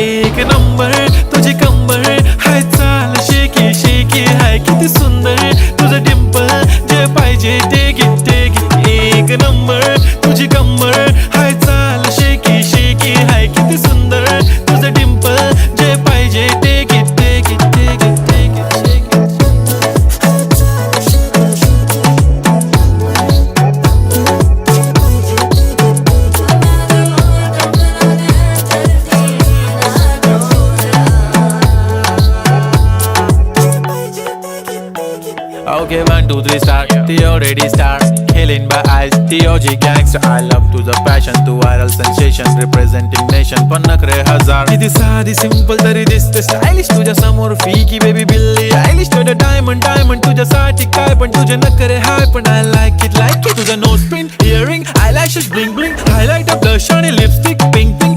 एक नंबर तुझी कंबर हाय चाल शेकी शेकी हाय किती सुंदर तुझं डिंपल जे पाहिजे ते घे एक नंबर तुझी कंबर हाय चाल शेकी शेकी हाय किती सुंदर तुझं डिंपल जे पाहिजे ते घे Okay, 1, 2, 3 star. The already star. Killing by eyes. The OG gangster. I love to the passion, to viral sensation, representing nation. पण नखरे हजार. किती साधी simple तरी दिसते stylish. तुझ्या समोर फीकी baby बिल्ली आयलिश. तुझं diamond तुझ्यासाठी काय पण तुझे नखरे हाय पण I like it. तुझं nose pin, earring, eyelashes bling bling, highlight, blush आणि lipstick pink.